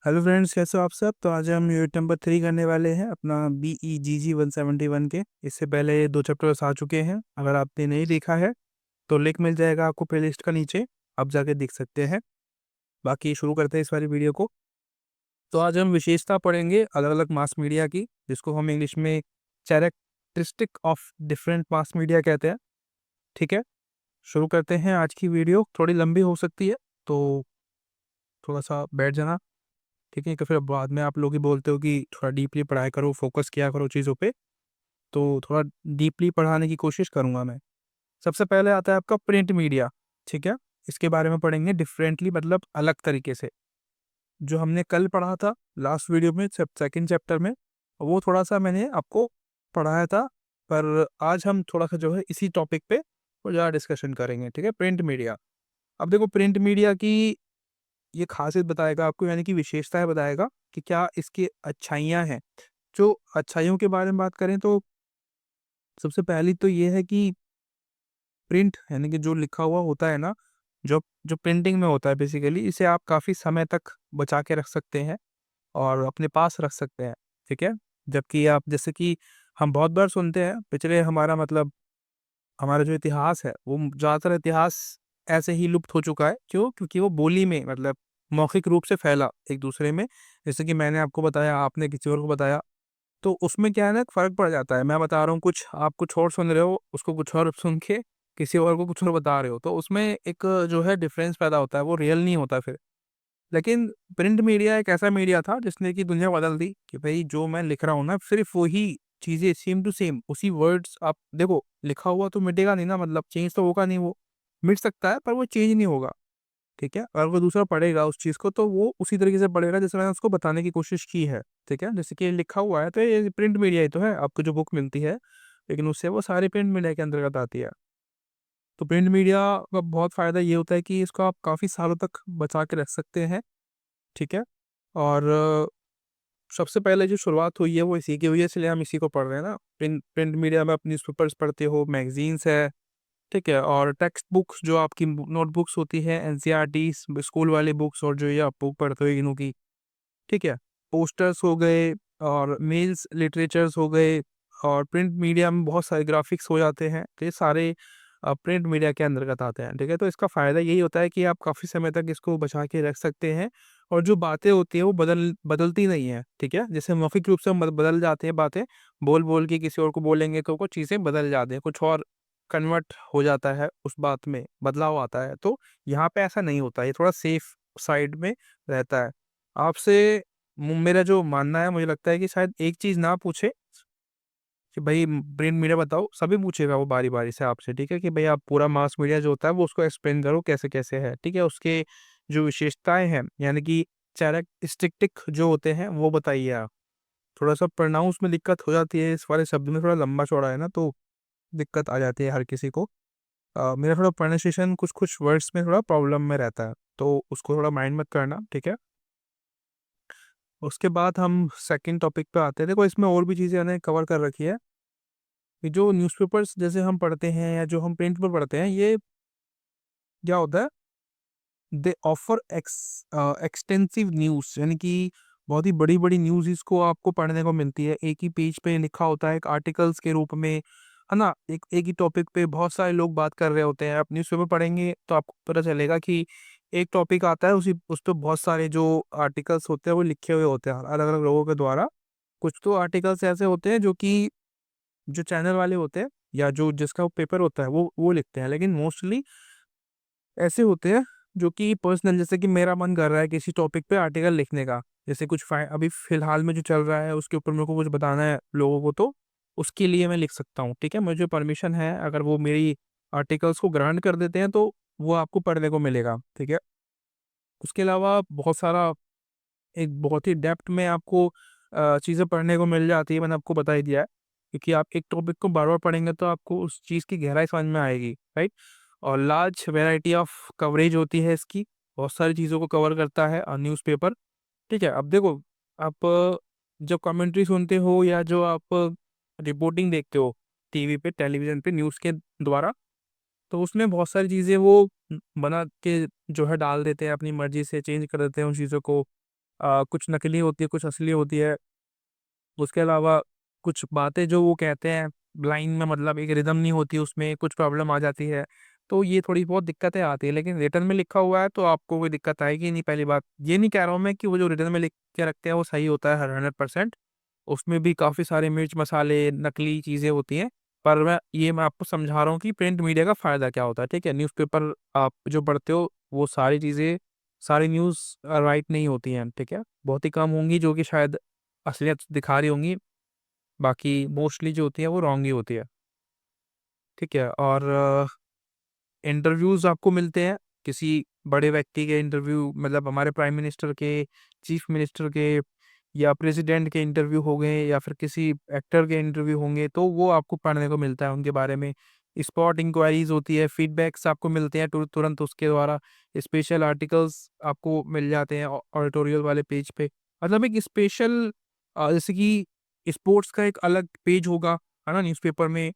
Hello friends, कैसे हो आप सब। तो आज हम यूनिट नंबर 3 करने वाले हैं अपना BEGG 171 के। इससे पहले 2 चैप्टर्स आ चुके हैं। अगर आपने नहीं देखा है तो लिंक मिल जाएगा आपको प्लेलिस्ट का नीचे, आप जाके देख सकते हैं। बाकी शुरू करते हैं इस वाली वीडियो को। तो आज हम विशेषता पढ़ेंगे अलग अलग मास मीडिया की, जिसको हम इंग्लिश में characteristic of different mass media कहते हैं। ठीक है, शुरू करते हैं। आज की वीडियो थोड़ी लंबी हो सकती है, तो थोड़ा सा बैठ जाना। ठीक है, तो फिर बाद में आप लोग ही बोलते हो कि थोड़ा डीपली पढ़ाई करो, फोकस किया करो चीज़ों पे। तो थोड़ा डीपली पढ़ाने की कोशिश करूँगा मैं। सबसे पहले आता है आपका प्रिंट मीडिया। ठीक है, इसके बारे में पढ़ेंगे डिफरेंटली, मतलब अलग तरीके से। जो हमने कल पढ़ा था लास्ट वीडियो में सेकंड चैप्टर में, वो थोड़ा सा मैंने आपको पढ़ाया था। पर आज हम थोड़ा सा जो है इसी टॉपिक पे और ज़्यादा डिस्कशन करेंगे। ठीक है, प्रिंट मीडिया। अब देखो, प्रिंट मीडिया की ये खासियत बताएगा आपको, यानी कि विशेषताएं बताएगा कि क्या इसकी अच्छाइयाँ हैं। जो अच्छाइयों के बारे में बात करें तो सबसे पहली तो ये है कि प्रिंट यानी कि जो लिखा हुआ होता है ना, जो जो प्रिंटिंग में होता है बेसिकली, इसे आप काफ़ी समय तक बचा के रख सकते हैं और अपने पास रख सकते हैं। ठीक है, जबकि आप जैसे कि हम बहुत बार सुनते हैं पिछले हमारा मतलब हमारा जो इतिहास है वो ज़्यादातर इतिहास ऐसे ही लुप्त हो चुका है। क्यों? क्योंकि वो बोली में मतलब मौखिक रूप से फैला एक दूसरे में। जैसे कि मैंने आपको बताया, आपने किसी और को बताया, तो उसमें क्या है ना, फ़र्क पड़ जाता है। मैं बता रहा हूँ कुछ, आप कुछ और सुन रहे हो, उसको कुछ और सुन के किसी और को कुछ और बता रहे हो, तो उसमें एक जो है डिफ़रेंस पैदा होता है, वो रियल नहीं होता फिर। लेकिन प्रिंट मीडिया एक ऐसा मीडिया था जिसने कि दुनिया बदल दी कि भई जो मैं लिख रहा हूँ ना, सिर्फ़ वही चीज़ें सेम टू सेम उसी वर्ड्स। आप देखो, लिखा हुआ तो मिटेगा नहीं ना, मतलब चेंज तो होगा नहीं वो। मिट सकता है पर वो चेंज नहीं होगा। ठीक है? अगर कोई दूसरा पढ़ेगा उस चीज़ को तो वो उसी तरीके से पढ़ेगा जैसे मैंने उसको बताने की कोशिश की है। ठीक है? जैसे कि ये लिखा हुआ है तो ये प्रिंट मीडिया ही तो है, आपको जो बुक मिलती है, लेकिन उससे वो सारी प्रिंट मीडिया के अंतर्गत आती है। तो प्रिंट मीडिया का बहुत फ़ायदा ये होता है कि इसको आप काफ़ी सालों तक बचा के रख सकते हैं। ठीक है? और सबसे पहले जो शुरुआत हुई है वो इसी की हुई है, इसलिए हम इसी को पढ़ रहे हैं ना। प्रिंट प्रिंट मीडिया में आप न्यूज़पेपर्स पढ़ते हो, मैगज़ीन्स है, ठीक है? और टेक्स्ट बुक्स जो आपकी नोटबुक्स होती है, एनसीईआरटीज़, स्कूल वाली बुक्स, और जो ये आप बुक पढ़ते हो इग्नू की, ठीक है? पोस्टर्स हो गए और मेल्स लिटरेचर्स हो गए, और प्रिंट मीडिया में बहुत सारे ग्राफ़िक्स हो जाते हैं। तो ये सारे प्रिंट मीडिया के अंतर्गत आते हैं, ठीक है? तो इसका फ़ायदा यही होता है कि आप काफ़ी समय तक इसको बचा के रख सकते हैं, और जो बातें होती हैं वो बदलती नहीं हैं, ठीक है? जैसे मौखिक रूप से हम बदल जाते हैं बातें, बोल-बोल के किसी और को बोलेंगे तो वो चीज़ें बदल जाती हैं, कुछ और कन्वर्ट हो जाता है उस बात में, बदलाव आता है। तो यहाँ पे ऐसा नहीं होता, ये थोड़ा सेफ साइड में रहता है। आपसे मेरा जो मानना है, मुझे लगता है कि शायद एक चीज़ ना पूछे कि भाई प्रिंट मीडिया बताओ, सभी पूछेगा वो बारी-बारी से आपसे, ठीक है? कि भई आप पूरा मास मीडिया जो होता है वो उसको एक्सप्लेन करो कैसे-कैसे है, ठीक है? उसके जो विशेषताएँ हैं, यानी कि कैरेक्टरिस्टिक जो होते हैं वो बताइए आप। थोड़ा-सा प्रोनाउंस में दिक्कत हो जाती है, इस वाले शब्द में थोड़ा लंबा-चौड़ा है ना, तो दिक्कत आ जाती है हर किसी को। मेरा थोड़ा प्रोनाउंसिएशन कुछ-कुछ वर्ड्स में थोड़ा प्रॉब्लम में रहता है, तो उसको थोड़ा माइंड मत करना, ठीक है? उसके बाद हम सेकंड टॉपिक पे आते हैं। देखो, इसमें और भी चीज़ें मैंने कवर कर रखी है कि जो न्यूज़पेपर्स जैसे हम पढ़ते हैं या जो हम प्रिंट पर पढ़ते हैं, ये क्या होता है, दे ऑफर एक्सटेंसिव न्यूज़, यानी कि बहुत ही बड़ी-बड़ी न्यूज़ इसको आपको पढ़ने को मिलती है। एक ही पेज पे लिखा होता है, एक आर्टिकल्स के रूप में, है ना? एक ही टॉपिक पे बहुत सारे लोग बात कर रहे होते हैं। आप न्यूज़पेपर पढ़ेंगे तो आपको पता चलेगा कि एक टॉपिक आता है, उसी उस पे बहुत सारे जो आर्टिकल्स होते हैं वो लिखे हुए होते हैं अलग-अलग लोगों के द्वारा। कुछ तो आर्टिकल्स ऐसे होते हैं जो कि जो चैनल वाले होते हैं या जो जिसका पेपर होता है वो लिखते हैं, लेकिन मोस्टली ऐसे होते हैं जो कि पर्सनल, जैसे कि मेरा मन कर रहा है किसी टॉपिक पे आर्टिकल लिखने का, जैसे कुछ अभी फिलहाल में जो चल रहा है उसके ऊपर मेरे को कुछ बताना है लोगों को, तो उसके लिए मैं लिख सकता हूँ। ठीक है, मुझे परमिशन है, अगर वो मेरी आर्टिकल्स को ग्रांट कर देते हैं तो वो आपको पढ़ने को मिलेगा। ठीक है, उसके अलावा बहुत सारा, एक बहुत ही डेप्थ में आपको चीज़ें पढ़ने को मिल जाती है, मैंने आपको बता ही दिया है। क्योंकि आप एक टॉपिक को बार-बार पढ़ेंगे तो आपको उस चीज़ की गहराई समझ में आएगी, राइट? और लार्ज वैरायटी ऑफ कवरेज होती है इसकी, बहुत सारी चीज़ों को कवर करता है न्यूज़पेपर, ठीक है? अब देखो, आप जब कमेंट्री सुनते हो या जो आप रिपोर्टिंग देखते हो टीवी पे, टेलीविज़न पे न्यूज़ के द्वारा, तो उसमें बहुत सारी चीज़ें वो बना के जो है डाल देते हैं, अपनी मर्ज़ी से चेंज कर देते हैं उन चीज़ों को। कुछ नकली होती है, कुछ असली होती है। उसके अलावा कुछ बातें जो वो कहते हैं लाइन में, मतलब एक रिदम नहीं होती उसमें, कुछ प्रॉब्लम आ जाती है। तो ये थोड़ी बहुत दिक्कतें आती है, लेकिन रिटर्न में लिखा हुआ है तो आपको कोई दिक्कत आएगी नहीं। पहली बात ये नहीं कह रहा हूँ मैं कि वो जो रिटर्न में लिख के रखते हैं वो सही होता है 100%। उसमें भी काफ़ी सारे मिर्च मसाले नकली चीज़ें होती हैं। पर मैं आपको समझा रहा हूँ कि प्रिंट मीडिया का फ़ायदा क्या होता है, ठीक है। न्यूज़पेपर आप जो पढ़ते हो वो सारी चीज़ें, सारी न्यूज़ राइट नहीं होती हैं, ठीक है। बहुत ही कम होंगी जो कि शायद असलियत दिखा रही होंगी, बाकी मोस्टली जो होती है वो रॉन्ग ही होती है, ठीक है। और इंटरव्यूज़ आपको मिलते हैं, किसी बड़े व्यक्ति के इंटरव्यू, मतलब हमारे प्राइम मिनिस्टर के, चीफ मिनिस्टर के, या प्रेसिडेंट के इंटरव्यू हो गए, या फिर किसी एक्टर के इंटरव्यू होंगे, तो वो आपको पढ़ने को मिलता है उनके बारे में। स्पॉट इंक्वायरीज होती है, फीडबैक्स आपको मिलते हैं तुरंत उसके द्वारा। स्पेशल आर्टिकल्स आपको मिल जाते हैं ऑडिटोरियल वाले पेज पे। मतलब एक स्पेशल, जैसे कि स्पोर्ट्स का एक अलग पेज होगा, है ना, न्यूज़पेपर में।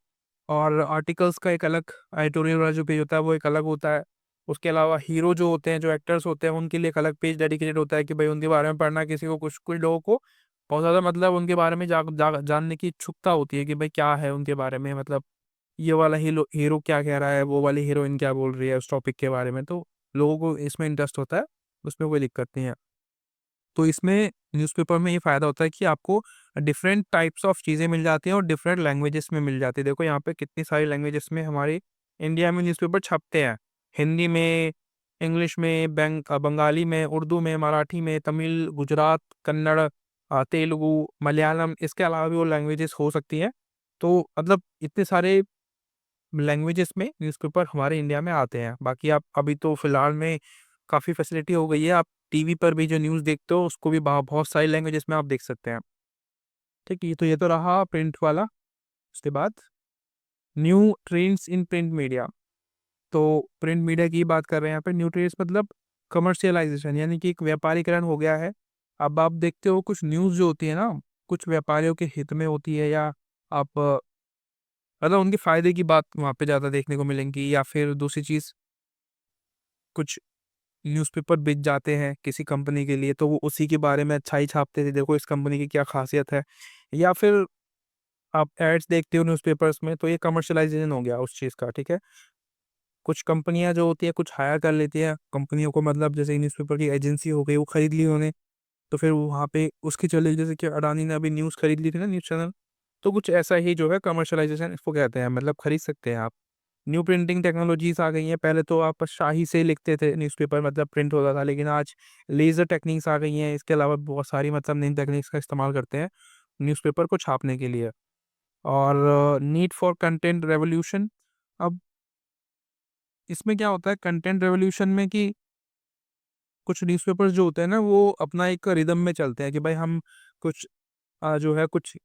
और आर्टिकल्स का एक अलग, एडिटोरियल वाला जो पेज होता है वो एक अलग होता है। उसके अलावा हीरो जो होते हैं, जो एक्टर्स होते हैं, उनके लिए एक अलग पेज डेडिकेटेड होता है कि भाई उनके बारे में पढ़ना किसी को, कुछ कुछ लोगों को बहुत ज़्यादा मतलब उनके बारे में जानने की उत्सुकता होती है कि भाई क्या है उनके बारे में, मतलब ये वाला हीरो हीरो क्या कह रहा है, वो वाली हीरोइन क्या बोल रही है उस टॉपिक के बारे में। तो लोगों को इसमें इंटरेस्ट होता है, उसमें कोई दिक्कत नहीं है। तो इसमें न्यूज़पेपर में ये फ़ायदा होता है कि आपको डिफरेंट टाइप्स ऑफ चीज़ें मिल जाती हैं और डिफरेंट लैंग्वेजेस में मिल जाती है। देखो यहाँ पे कितनी सारी लैंग्वेजेस में हमारे इंडिया में न्यूज़पेपर छपते हैं। हिंदी में, इंग्लिश में, बंगाली में, उर्दू में, मराठी में, तमिल, गुजरात, कन्नड़, तेलुगु, मलयालम, इसके अलावा भी वो लैंग्वेजेस हो सकती हैं। तो मतलब इतने सारे लैंग्वेजेस में न्यूज़पेपर हमारे इंडिया में आते हैं। बाकी आप अभी तो फ़िलहाल में काफ़ी फैसिलिटी हो गई है, आप टीवी पर भी जो न्यूज़ देखते हो उसको भी बहुत सारी लैंग्वेजेस में आप देख सकते हैं। ठीक है, ये तो रहा प्रिंट वाला। उसके बाद new trends in print media. तो प्रिंट मीडिया की बात कर रहे हैं यहाँ पे। न्यू ट्रेंड्स मतलब कमर्शियलाइजेशन, यानी कि एक व्यापारीकरण हो गया है। अब आप देखते हो कुछ न्यूज़ जो होती है ना, कुछ व्यापारियों के हित में होती है, या आप मतलब उनके फ़ायदे की बात वहाँ पे ज़्यादा देखने को मिलेंगी। या फिर दूसरी चीज़, कुछ न्यूज़पेपर बिक जाते हैं किसी कंपनी के लिए, तो वो उसी के बारे में अच्छाई छापते थे, देखो इस कंपनी की क्या ख़ासियत है। या फिर आप एड्स देखते हो न्यूज़पेपर्स में, तो ये कमर्शियलाइज़ेशन हो गया उस चीज़ का, ठीक है। कुछ कंपनियाँ जो होती है कुछ हायर कर लेती है कंपनियों को, मतलब जैसे न्यूज़पेपर की एजेंसी हो गई, वो खरीद ली उन्होंने, तो फिर वो वहाँ पे उसके चले, जैसे कि अडानी ने अभी न्यूज़ खरीद ली थी ना, न्यूज़ चैनल। तो कुछ ऐसा ही जो है कमर्शियलाइज़ेशन इसको कहते हैं, मतलब खरीद सकते हैं आप। न्यू प्रिंटिंग टेक्नोलॉजीज़ आ गई हैं। पहले तो आप शाही से लिखते थे न्यूज़पेपर, मतलब प्रिंट होता था, लेकिन आज लेज़र टेक्नीक्स आ गई हैं। इसके अलावा बहुत सारी मतलब नई टेक्नीक्स का इस्तेमाल करते हैं न्यूज़पेपर को छापने के लिए। और नीड फॉर कंटेंट रेवोल्यूशन। अब इसमें क्या होता है कंटेंट रेवोल्यूशन में, कि कुछ न्यूज़पेपर्स जो होते हैं ना वो अपना एक रिदम में चलते हैं कि भाई हम कुछ जो है कुछ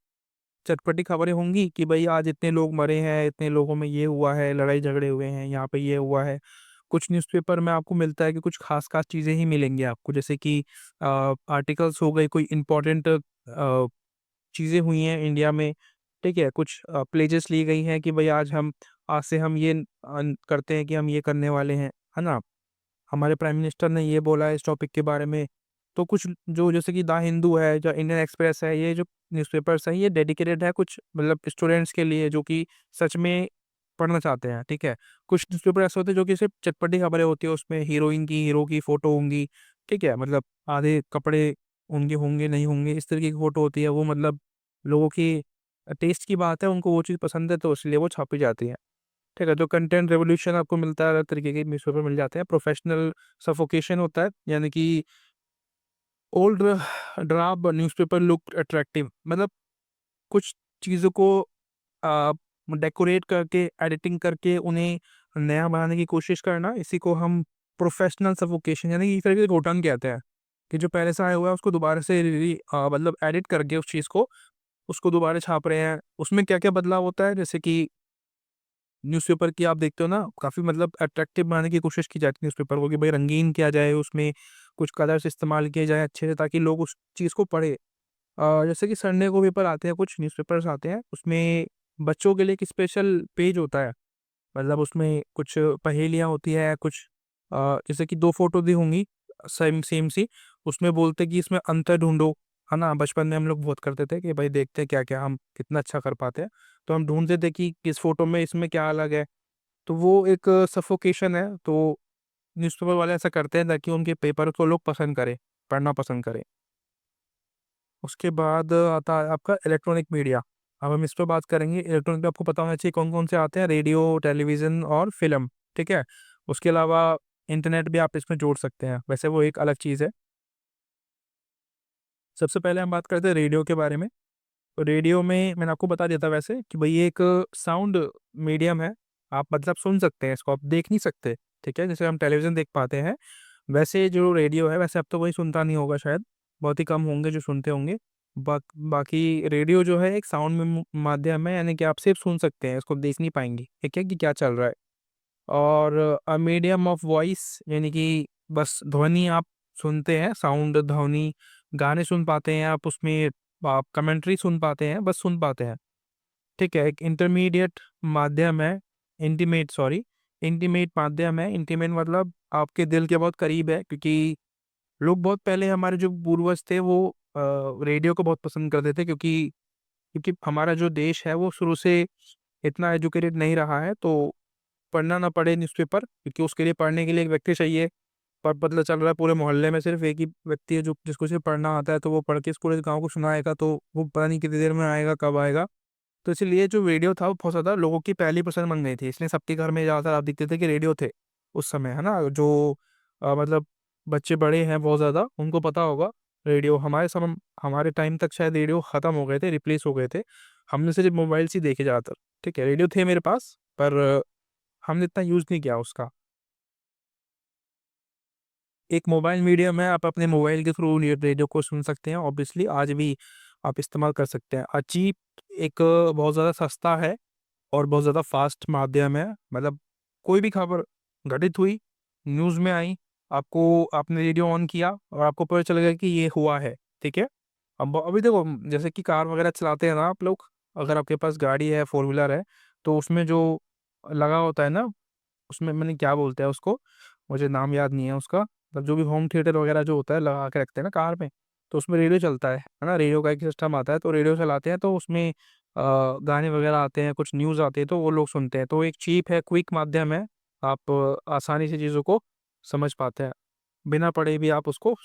चटपटी खबरें होंगी कि भाई आज इतने लोग मरे हैं, इतने लोगों में ये हुआ है, लड़ाई झगड़े हुए हैं, यहाँ पे ये हुआ है। कुछ न्यूज़पेपर में आपको मिलता है कि कुछ खास-खास चीज़ें ही मिलेंगी आपको, जैसे कि आर्टिकल्स हो गए, कोई इम्पोर्टेंट चीज़ें हुई हैं इंडिया में, ठीक है? कुछ प्लेजेस ली गई हैं कि भाई आज से हम ये करते हैं कि हम ये करने वाले हैं, है ना? हमारे प्राइम मिनिस्टर ने ये बोला है इस टॉपिक के बारे में। तो कुछ जो जैसे कि द हिंदू है, जो इंडियन एक्सप्रेस है, ये जो न्यूज़पेपर्स हैं ये डेडिकेटेड है कुछ मतलब स्टूडेंट्स के लिए जो कि सच में पढ़ना चाहते हैं, ठीक है। कुछ न्यूज़पेपर ऐसे होते हैं जो कि सिर्फ़ चटपटी खबरें होती है, उसमें हीरोइन की, हीरो की फ़ोटो होंगी, ठीक है। मतलब आधे कपड़े उनके होंगे, नहीं होंगे, इस तरीके की फ़ोटो होती है। वो मतलब लोगों की टेस्ट की बात है, उनको वो चीज़ पसंद है तो इसलिए वो छापी जाती है। ठीक है, तो कंटेंट रेवोल्यूशन आपको मिलता है, अलग तरीके के न्यूज़पेपर मिल जाते हैं। प्रोफेशनल सफोकेशन होता है, यानी कि old draft newspaper look attractive, मतलब कुछ चीज़ों को अ, डेकोरेट करके, एडिटिंग करके उन्हें नया बनाने की कोशिश करना, इसी को हम प्रोफेशनल सफोकेशन यानी कि एक तरीके से घोटन कहते हैं, कि जो पहले से आया हुआ है उसको दोबारा से मतलब एडिट करके उस चीज़ को, उसको दोबारा छाप रहे हैं। उसमें क्या-क्या बदलाव होता है, जैसे कि न्यूज़पेपर की आप देखते हो ना, काफ़ी मतलब अट्रैक्टिव बनाने की कोशिश की जाती है न्यूज़पेपर को कि भाई रंगीन किया जाए, उसमें कुछ कलर्स इस्तेमाल किए जाएँ अच्छे से ताकि लोग उस चीज़ को पढ़ें। जैसे कि संडे को पेपर आते हैं, कुछ न्यूज़पेपर्स आते हैं, उसमें बच्चों के लिए एक स्पेशल पेज होता है। मतलब उसमें कुछ पहेलियाँ होती हैं, कुछ जैसे कि 2 फ़ोटो दी होंगी सेम सेम सी, उसमें बोलते कि इसमें अंतर ढूंढो, है ना। बचपन में हम लोग बहुत करते थे कि भाई देखते हैं क्या क्या हम कितना अच्छा कर पाते हैं, तो हम ढूंढते थे कि किस फोटो में इसमें क्या अलग है। तो वो एक सफोकेशन है। तो न्यूज़पेपर वाले ऐसा करते हैं ताकि उनके पेपर को लोग पसंद करें, पढ़ना पसंद करें। उसके बाद आता है आपका इलेक्ट्रॉनिक मीडिया। अब हम इस पर बात करेंगे। इलेक्ट्रॉनिक में आपको पता होना चाहिए कौन कौन से आते हैं, रेडियो, टेलीविज़न और फिल्म, ठीक है। उसके अलावा इंटरनेट भी आप इसमें जोड़ सकते हैं, वैसे वो एक अलग चीज़ है। सबसे पहले हम बात करते हैं रेडियो के बारे में। तो रेडियो में मैंने आपको बता दिया था वैसे कि भाई ये एक साउंड मीडियम है। आप मतलब सुन सकते हैं इसको, आप देख नहीं सकते, ठीक है। जैसे हम टेलीविज़न देख पाते हैं, वैसे जो रेडियो है, वैसे अब तो कोई सुनता नहीं होगा शायद, बहुत ही कम होंगे जो सुनते होंगे। बाकी रेडियो जो है एक साउंड में माध्यम है, यानी कि आप सिर्फ सुन सकते हैं, इसको देख नहीं पाएंगे, ठीक है, कि क्या चल रहा है। और अ मीडियम ऑफ वॉइस, यानी कि बस ध्वनि आप सुनते हैं, साउंड, ध्वनि, गाने सुन पाते हैं आप उसमें, आप कमेंट्री सुन पाते हैं, बस सुन पाते हैं, ठीक है। एक इंटरमीडिएट माध्यम है, इंटीमेट माध्यम है। इंटीमेट मतलब आपके दिल के बहुत करीब है, क्योंकि लोग बहुत पहले, हमारे जो पूर्वज थे वो रेडियो को बहुत पसंद करते थे, क्योंकि क्योंकि हमारा जो देश है वो शुरू से इतना एजुकेटेड नहीं रहा है, तो पढ़ना ना पड़े न्यूज़पेपर, क्योंकि उसके लिए पढ़ने के लिए एक व्यक्ति चाहिए। पर पता चल रहा है पूरे मोहल्ले में सिर्फ एक ही व्यक्ति है जो जिसको सिर्फ पढ़ना आता है, तो वो पढ़ के इस पूरे गाँव को सुनाएगा, तो वो पता नहीं कितनी देर में आएगा, कब आएगा। तो इसलिए जो रेडियो था वो बहुत ज़्यादा लोगों की पहली पसंद बन गई थी, इसलिए सबके घर में ज़्यादातर आप दिखते थे कि रेडियो थे उस समय, है ना। जो मतलब बच्चे बड़े हैं बहुत ज़्यादा, उनको पता होगा रेडियो। हमारे समय, हमारे टाइम तक शायद रेडियो ख़त्म हो गए थे, रिप्लेस हो गए थे। हमने सिर्फ मोबाइल्स ही देखे ज़्यादातर, ठीक है। रेडियो थे मेरे पास, पर हमने इतना यूज़ नहीं किया उसका। एक मोबाइल मीडियम है, आप अपने मोबाइल के थ्रू रेडियो को सुन सकते हैं, ऑब्वियसली आज भी आप इस्तेमाल कर सकते हैं। चीप, एक बहुत ज़्यादा सस्ता है और बहुत ज़्यादा फास्ट माध्यम है। मतलब कोई भी खबर घटित हुई, न्यूज़ में आई, आपको, आपने रेडियो ऑन किया और आपको पता चल गया कि ये हुआ है, ठीक है। अब अभी देखो, जैसे कि कार वगैरह चलाते हैं ना आप लोग, अगर आपके पास गाड़ी है, फोर व्हीलर है, तो उसमें जो लगा होता है ना, उसमें मैंने क्या बोलते हैं उसको, मुझे नाम याद नहीं है उसका, मतलब जो भी होम थिएटर वगैरह जो होता है लगा के रखते हैं ना कार में, तो उसमें रेडियो चलता है ना। रेडियो का एक सिस्टम आता है, तो रेडियो चलाते हैं, तो उसमें गाने वगैरह आते हैं, कुछ न्यूज़ आती है, तो वो लोग सुनते हैं। तो एक चीप है, क्विक माध्यम है, आप आसानी से चीज़ों को समझ पाते हैं, बिना पढ़े भी आप उसको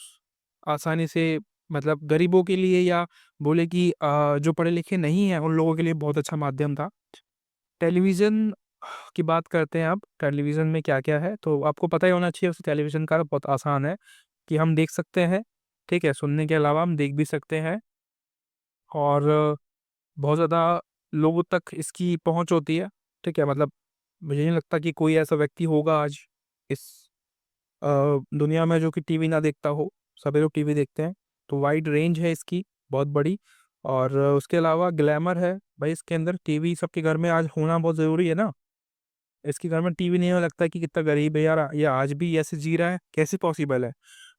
आसानी से, मतलब गरीबों के लिए, या बोले कि जो पढ़े लिखे नहीं हैं उन लोगों के लिए बहुत अच्छा माध्यम था। टेलीविज़न की बात करते हैं अब, टेलीविज़न में क्या-क्या है, तो आपको पता ही होना चाहिए वैसे। टेलीविज़न का बहुत आसान है कि हम देख सकते हैं, ठीक है, सुनने के अलावा हम देख भी सकते हैं। और बहुत ज़्यादा लोगों तक इसकी पहुँच होती है, ठीक है। मतलब मुझे नहीं लगता कि कोई ऐसा व्यक्ति होगा आज इस अ, दुनिया में जो कि टीवी ना देखता हो, सभी लोग टीवी देखते हैं। तो वाइड रेंज है इसकी, बहुत बड़ी। और उसके अलावा ग्लैमर है, भाई इसके अंदर टीवी सबके घर में आज होना बहुत ज़रूरी है ना। इसके घर में टीवी नहीं है, लगता है कि कितना गरीब है यार, ये आज भी ऐसे जी रहा है, कैसे पॉसिबल है।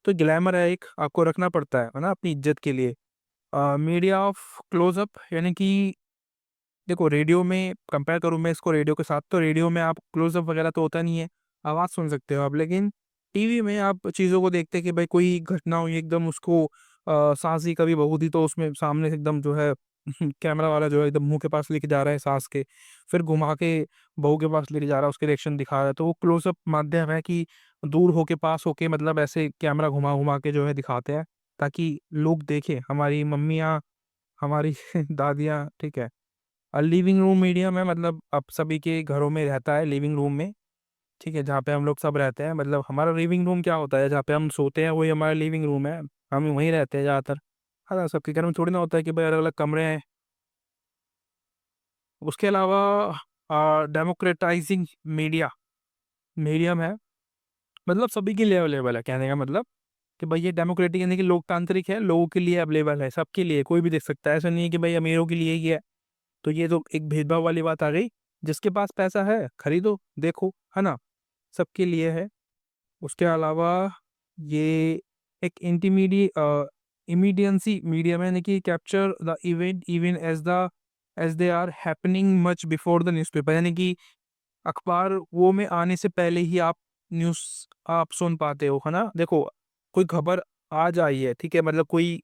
तो ग्लैमर है एक, आपको रखना पड़ता है ना, अपनी इज्जत के लिए। मीडिया ऑफ क्लोज़अप, यानी कि देखो, रेडियो में कंपेयर करूँ मैं इसको रेडियो के साथ, तो रेडियो में आप क्लोज़अप वगैरह तो होता नहीं है, आवाज़ सुन सकते हो आप। लेकिन टीवी में आप चीज़ों को देखते हैं कि भाई कोई घटना हुई, एकदम उसको सास ही कभी बहू थी, तो उसमें सामने से एकदम जो है कैमरा वाला जो है एकदम मुँह के पास लेके जा रहा है सास के, फिर घुमा के बहू के पास लेके जा रहा है, उसके रिएक्शन दिखा रहा है। तो वो क्लोज़अप माध्यम है कि दूर होके, पास होके, मतलब ऐसे कैमरा घुमा-घुमा के जो है दिखाते हैं, ताकि लोग देखें, हमारी मम्मियाँ, हमारी दादियाँ, ठीक है। लिविंग रूम मीडियम है, मतलब अब सभी के घरों में रहता है लिविंग रूम में, ठीक है, जहाँ पे हम लोग सब रहते हैं। मतलब हमारा लिविंग रूम क्या होता है, जहाँ पे हम सोते हैं वही हमारा लिविंग रूम है, हम वहीं रहते हैं ज़्यादातर, है ना। सबके घर में थोड़ी ना होता है कि भाई अलग-अलग कमरे हैं। उसके अलावा डेमोक्रेटाइजिंग मीडिया मीडियम है, मतलब सभी के लिए अवेलेबल है, कहने का मतलब कि भाई ये डेमोक्रेटिक, यानी कि लोकतांत्रिक है, लोगों के लिए अवेलेबल है, सबके लिए, कोई भी देख सकता है। ऐसा नहीं है कि भाई अमीरों के लिए ही है। तो ये तो एक भेदभाव वाली बात आ गई। जिसके पास पैसा है, खरीदो, देखो, है ना? सबके लिए है। उसके अलावा ये एक इमीडिएंसी मीडियम है, यानी कि capture the event even as they are happening much before the newspaper, यानी कि अखबार वो में आने से पहले ही आप न्यूज़ आप सुन पाते हो, है ना? देखो, कोई खबर आज आई है, ठीक है, मतलब कोई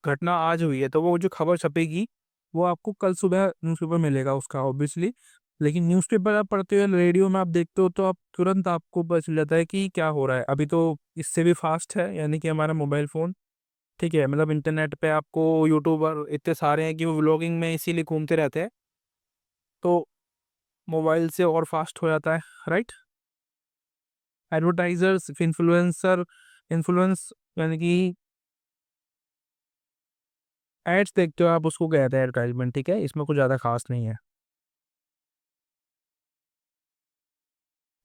घटना आज हुई है, तो वो जो खबर छपेगी वो आपको कल सुबह न्यूज़पेपर मिलेगा उसका, ऑब्वियसली। लेकिन न्यूज़पेपर आप पढ़ते हो, रेडियो में आप देखते हो, तो आप तुरंत आपको पता चल जाता है कि क्या हो रहा है। अभी तो इससे भी फास्ट है, यानी कि हमारा मोबाइल फ़ोन, ठीक है, मतलब इंटरनेट पे आपको यूट्यूबर इतने सारे हैं कि वो व्लॉगिंग में इसीलिए घूमते रहते हैं, तो मोबाइल से और फास्ट हो जाता है, राइट। एडवर्टाइजर्स, इन्फ्लुएंसर, इन्फ्लुएंस यानी कि एड्स देखते हो आप, उसको कहते हैं एडवर्टाइजमेंट, ठीक है, इसमें कुछ ज़्यादा खास नहीं है।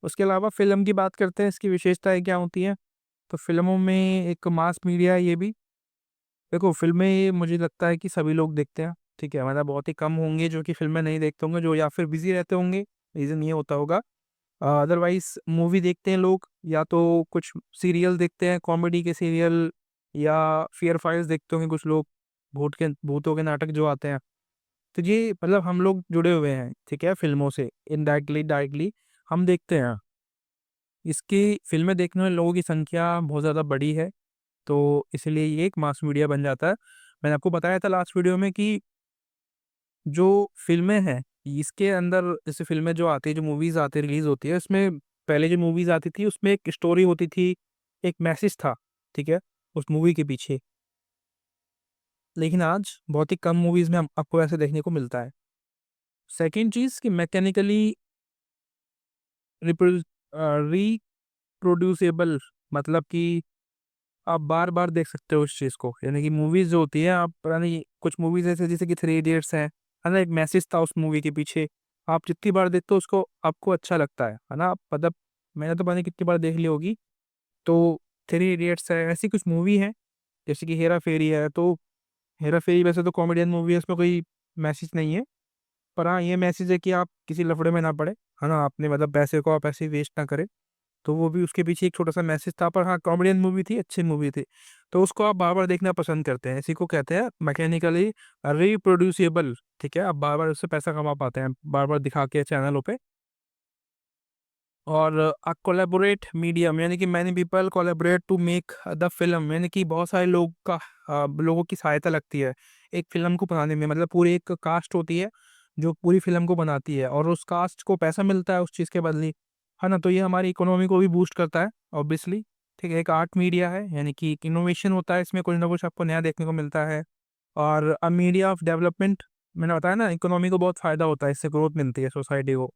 उसके अलावा फिल्म की बात करते हैं, इसकी विशेषताएं क्या होती हैं। तो फिल्मों में एक मास मीडिया है ये भी। देखो फिल्में मुझे लगता है कि सभी लोग देखते हैं, ठीक है, मतलब बहुत ही कम होंगे जो कि फिल्में नहीं देखते होंगे, जो या फिर बिजी रहते होंगे, रीज़न ये होता होगा। अदरवाइज मूवी देखते हैं लोग, या तो कुछ सीरियल देखते हैं, कॉमेडी के सीरियल, या फियर फाइल्स देखते होंगे कुछ लोग, भूतों के नाटक जो आते हैं। तो ये मतलब हम लोग जुड़े हुए हैं, ठीक है, फिल्मों से इनडायरेक्टली डायरेक्टली हम देखते हैं। इसकी फिल्में देखने वाले लोगों की संख्या बहुत ज़्यादा बड़ी है, तो इसलिए ये एक मास मीडिया बन जाता है। मैंने आपको बताया था लास्ट वीडियो में कि जो फ़िल्में हैं, इसके अंदर जैसे फ़िल्में जो आती है, जो मूवीज़ आती है, रिलीज़ होती है, उसमें पहले जो मूवीज़ आती थी, उसमें एक स्टोरी होती थी, एक मैसेज था, ठीक है, उस मूवी के पीछे। लेकिन आज बहुत ही कम मूवीज़ में हम आपको ऐसे देखने को मिलता है। सेकंड चीज़ कि मैकेनिकली रिप्रोड्यूस रिप्रोड्यूसेबल, मतलब कि आप बार-बार देख सकते हो उस चीज़ को। यानी कि मूवीज़ जो होती हैं, आप पता नहीं, कुछ मूवीज़ ऐसे जैसे कि थ्री इडियट्स है ना? एक मैसेज था उस मूवी के पीछे। आप जितनी बार देखते हो उसको, आपको अच्छा लगता है ना? मतलब मैंने तो पता नहीं कितनी बार देख ली होगी। तो थ्री इडियट्स है, ऐसी कुछ मूवी है, जैसे कि हेरा-फेरी है, तो हेरा-फेरी वैसे तो कॉमेडियन मूवी है, उसमें कोई मैसेज नहीं है। पर हाँ, ये मैसेज है कि आप किसी लफड़े में ना पड़े, है ना? अपने मतलब पैसे को आप ऐसे ही वेस्ट ना करें। तो वो भी उसके पीछे एक छोटा-सा मैसेज था, पर हाँ, कॉमेडियन मूवी थी, अच्छी मूवी थी। तो उसको आप बार-बार देखना पसंद करते हैं। इसी को कहते हैं मैकेनिकली रिप्रोड्यूसिबल, ठीक है? आप बार-बार उससे पैसा कमा पाते हैं, बार-बार दिखा के चैनलों पे। और कोलैबोरेट मीडियम, यानी कि many people collaborate to make the film, यानी कि बहुत सारे लोग का लोगों की सहायता लगती है एक फ़िल्म को बनाने में। मतलब पूरी एक कास्ट होती है, जो पूरी फ़िल्म को बनाती है, और उस कास्ट को पैसा मिलता है उस चीज़ के बदले, है ना? तो ये हमारी इकोनॉमी को भी बूस्ट करता है ऑब्वियसली, ठीक है? एक आर्ट मीडिया है, यानी कि एक इनोवेशन होता है, इसमें कुछ ना कुछ आपको नया देखने को मिलता है। और अ मीडिया ऑफ डेवलपमेंट, मैंने बताया ना, इकोनॉमी को बहुत फ़ायदा होता है, इससे ग्रोथ मिलती है सोसाइटी को।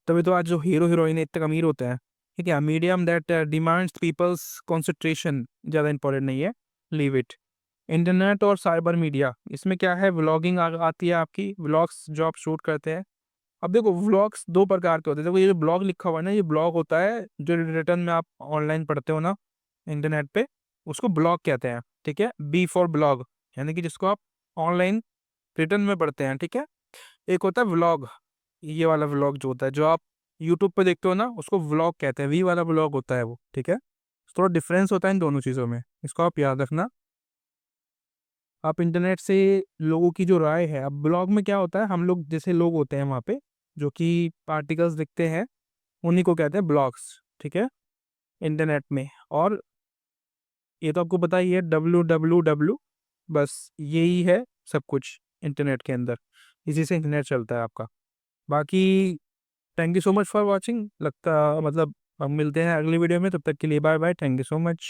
तभी तो आज जो हीरो-हीरोइन इतने अमीर होते हैं, ठीक है? Medium that demands people's concentration, ज़्यादा इम्पोर्टेंट नहीं है, लीव इट। इंटरनेट और साइबर मीडिया, इसमें क्या है, व्लॉगिंग आती है आपकी, व्लॉग्स जो आप शूट करते हैं। अब देखो व्लॉग्स 2 प्रकार के होते हैं, देखो ये जो ब्लॉग लिखा हुआ है ना, ये ब्लॉग होता है जो रिटन में आप ऑनलाइन पढ़ते हो ना, इंटरनेट पे, उसको ब्लॉग कहते हैं, ठीक है? बी फॉर ब्लॉग, यानी कि जिसको आप ऑनलाइन रिटन में पढ़ते हैं, ठीक है? एक होता है व्लॉग, ये वाला व्लॉग जो होता है, जो आप यूट्यूब पे देखते हो ना, उसको व्लॉग कहते हैं, वी वाला व्लॉग होता है वो, ठीक है? थोड़ा डिफरेंस होता है इन दोनों चीज़ों में, इसको आप याद रखना। आप इंटरनेट से लोगों की जो राय है, अब ब्लॉग में क्या होता है, हम लोग जैसे लोग होते हैं वहाँ पे, जो कि आर्टिकल्स लिखते हैं, उन्हीं को कहते हैं ब्लॉग्स, ठीक है? इंटरनेट में। और ये तो आपको पता ही है, www, बस यही है सब कुछ इंटरनेट के अंदर, इसी से इंटरनेट चलता है आपका। बाकी thank you so much for watching, लगता मतलब हम मिलते हैं अगली वीडियो में, तब तक के लिए bye bye, thank you so much.